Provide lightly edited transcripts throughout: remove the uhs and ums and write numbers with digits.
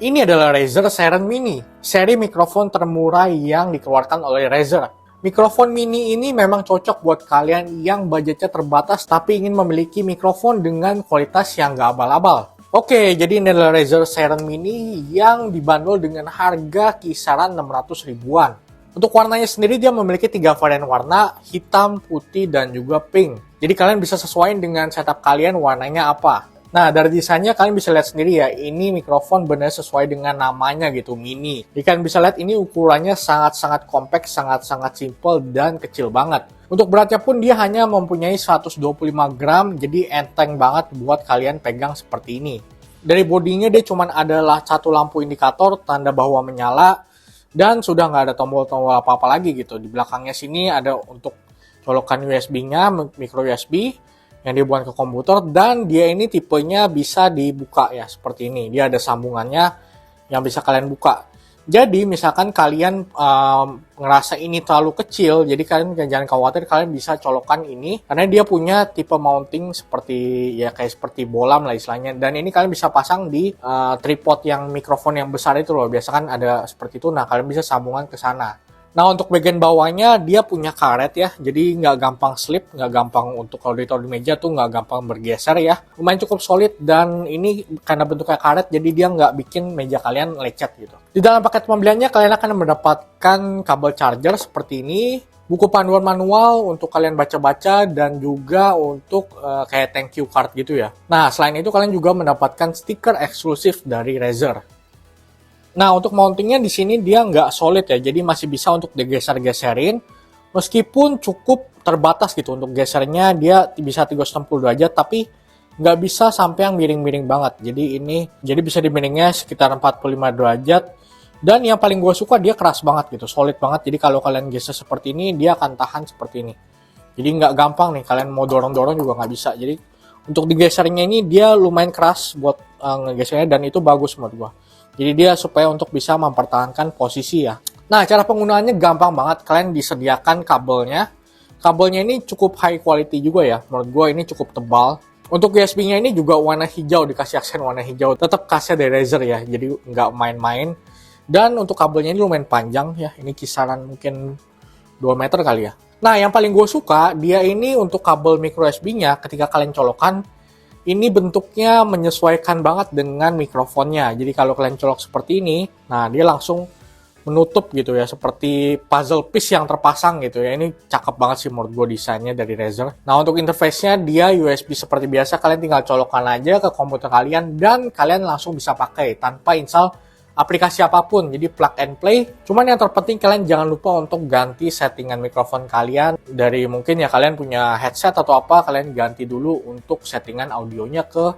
Ini adalah Razer Seiren Mini, seri mikrofon termurah yang dikeluarkan oleh Razer. Mikrofon mini ini memang cocok buat kalian yang budgetnya terbatas tapi ingin memiliki mikrofon dengan kualitas yang gak abal-abal. Oke, jadi ini adalah Razer Seiren Mini yang dibanderol dengan harga kisaran 600 ribuan. Untuk warnanya sendiri dia memiliki 3 varian warna, hitam, putih, dan juga pink. Jadi kalian bisa sesuaikan dengan setup kalian warnanya apa. Nah, dari desainnya kalian bisa lihat sendiri ya, ini mikrofon benar sesuai dengan namanya gitu, mini. Jadi kalian bisa lihat ini ukurannya sangat-sangat compact, sangat-sangat simple, dan kecil banget. Untuk beratnya pun dia hanya mempunyai 125 gram, jadi enteng banget buat kalian pegang seperti ini. Dari bodinya dia cuma adalah satu lampu indikator, tanda bahwa menyala, dan sudah nggak ada tombol-tombol apa-apa lagi gitu. Di belakangnya sini ada untuk colokan USB-nya, micro USB, yang dibuat ke komputer, dan dia ini tipenya bisa dibuka ya seperti ini. Dia ada sambungannya yang bisa kalian buka. Jadi misalkan kalian ngerasa ini terlalu kecil, jadi kalian jangan khawatir, kalian bisa colokan ini karena dia punya tipe mounting seperti ya kayak seperti bolam lah istilahnya. Dan ini kalian bisa pasang di tripod yang mikrofon yang besar itu loh. Biasa kan ada seperti itu. Nah, kalian bisa sambungan ke sana. Nah, untuk bagian bawahnya dia punya karet ya, jadi nggak gampang slip, nggak gampang untuk kalau ditaruh di meja tuh nggak gampang bergeser ya. Lumayan cukup solid, dan ini karena bentuknya karet jadi dia nggak bikin meja kalian lecet gitu. Di dalam paket pembeliannya kalian akan mendapatkan kabel charger seperti ini, buku panduan manual untuk kalian baca-baca, dan juga untuk kayak thank you card gitu ya. Nah, selain itu kalian juga mendapatkan stiker eksklusif dari Razer. Nah, untuk mountingnya di sini dia nggak solid ya, jadi masih bisa untuk digeser-geserin. Meskipun cukup terbatas gitu untuk gesernya, dia bisa 360 derajat, tapi nggak bisa sampai yang miring-miring banget. Jadi bisa dimiringnya sekitar 45 derajat. Dan yang paling gue suka dia keras banget gitu, solid banget. Jadi kalau kalian geser seperti ini, dia akan tahan seperti ini. Jadi nggak gampang nih, kalian mau dorong-dorong juga nggak bisa. Jadi untuk digesernya ini dia lumayan keras buat ngegesernya, dan itu bagus menurut gue. Jadi dia supaya untuk bisa mempertahankan posisi ya. Nah, cara penggunaannya gampang banget. Kalian disediakan kabelnya. Kabelnya ini cukup high quality juga ya. Menurut gue ini cukup tebal. Untuk USB-nya ini juga warna hijau, dikasih aksen warna hijau. Tetap khasnya dari Razer ya, jadi nggak main-main. Dan untuk kabelnya ini lumayan panjang ya. Ini kisaran mungkin 2 meter kali ya. Nah, yang paling gue suka, dia ini untuk kabel micro USB-nya ketika kalian colokan, ini bentuknya menyesuaikan banget dengan mikrofonnya. Jadi kalau kalian colok seperti ini, nah dia langsung menutup gitu ya, seperti puzzle piece yang terpasang gitu ya. Ini cakep banget sih menurut gue desainnya dari Razer. Nah, untuk interface-nya dia USB seperti biasa, kalian tinggal colokkan aja ke komputer kalian dan kalian langsung bisa pakai tanpa install aplikasi apapun. Jadi plug and play. Cuman yang terpenting kalian jangan lupa untuk ganti settingan mikrofon kalian. Dari mungkin ya kalian punya headset atau apa, kalian ganti dulu untuk settingan audionya ke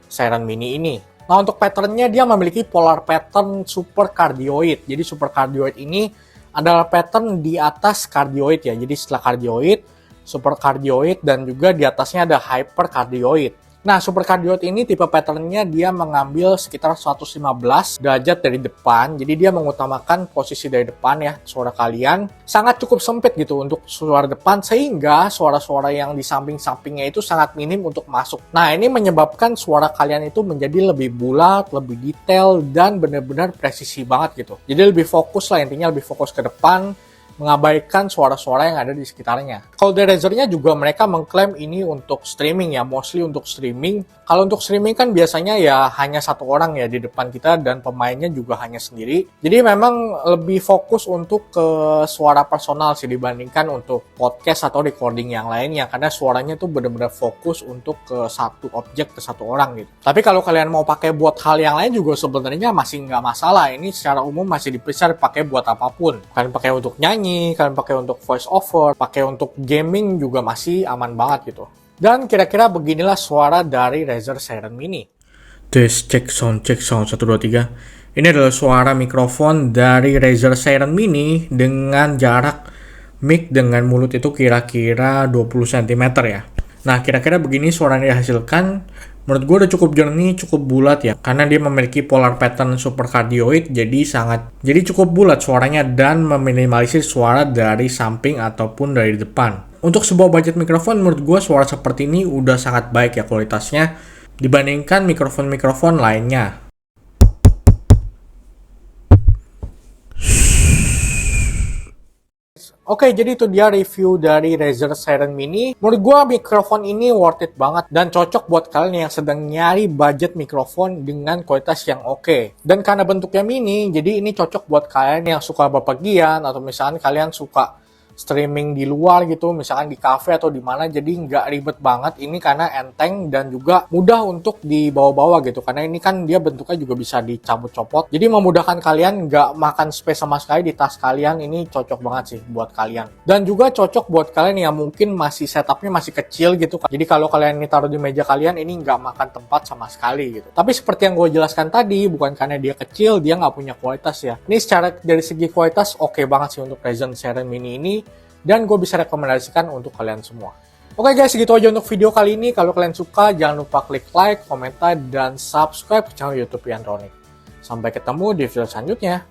Seiren Mini ini. Nah, untuk patternnya dia memiliki polar pattern super cardioid. Jadi super cardioid ini adalah pattern di atas cardioid ya. Jadi setelah cardioid, super cardioid, dan juga di atasnya ada hyper cardioid. Nah, super cardioid ini tipe patternnya dia mengambil sekitar 115 derajat dari depan. Jadi dia mengutamakan posisi dari depan ya, suara kalian. Sangat cukup sempit gitu untuk suara depan, sehingga suara-suara yang di samping-sampingnya itu sangat minim untuk masuk. Nah, ini menyebabkan suara kalian itu menjadi lebih bulat, lebih detail, dan benar-benar presisi banget gitu. Jadi lebih fokus lah, intinya lebih fokus ke depan, mengabaikan suara-suara yang ada di sekitarnya. Kalau dari Razer-nya juga mereka mengklaim ini untuk streaming ya, mostly untuk streaming. Kalau untuk streaming kan biasanya ya hanya satu orang ya di depan kita, dan pemainnya juga hanya sendiri. Jadi memang lebih fokus untuk ke suara personal sih dibandingkan untuk podcast atau recording yang lainnya, karena suaranya tuh benar-benar fokus untuk ke satu objek, ke satu orang gitu. Tapi kalau kalian mau pakai buat hal yang lain juga sebenarnya masih nggak masalah. Ini secara umum masih bisa dipakai buat apapun. Kalian pakai untuk nyanyi, kalian pakai untuk voice over, pakai untuk gaming juga masih aman banget gitu. Dan kira-kira beginilah suara dari Razer Seiren Mini. Tes cek sound 1 2 3. Ini adalah suara mikrofon dari Razer Seiren Mini dengan jarak mic dengan mulut itu kira-kira 20 cm ya. Nah, kira-kira begini suara yang dihasilkan. Menurut gue udah cukup jernih, cukup bulat ya, karena dia memiliki polar pattern super cardioid, jadi cukup bulat suaranya dan meminimalisir suara dari samping ataupun dari depan. Untuk sebuah budget mikrofon, menurut gue suara seperti ini udah sangat baik ya kualitasnya dibandingkan mikrofon-mikrofon lainnya. Oke, jadi itu dia review dari Razer Seiren Mini. Menurut gua mikrofon ini worth it banget dan cocok buat kalian yang sedang nyari budget mikrofon dengan kualitas yang oke. Dan karena bentuknya mini, jadi ini cocok buat kalian yang suka bepergian atau misalkan kalian suka streaming di luar gitu, misalkan di cafe atau di mana, jadi nggak ribet banget ini karena enteng dan juga mudah untuk dibawa-bawa gitu, karena ini kan dia bentuknya juga bisa dicabut copot, jadi memudahkan kalian nggak makan space sama sekali di tas kalian. Ini cocok banget sih buat kalian, dan juga cocok buat kalian yang mungkin masih setupnya masih kecil gitu kan. Jadi kalau kalian ini taruh di meja kalian, ini nggak makan tempat sama sekali gitu. Tapi seperti yang gue jelaskan tadi, bukan karena dia kecil dia nggak punya kualitas ya. Ini secara dari segi kualitas oke banget sih untuk Razer Seiren Mini ini, dan gue bisa rekomendasikan untuk kalian semua. Oke guys, segitu aja untuk video kali ini. Kalau kalian suka, jangan lupa klik like, komentar, dan subscribe ke channel YouTube Yantronic. Sampai ketemu di video selanjutnya.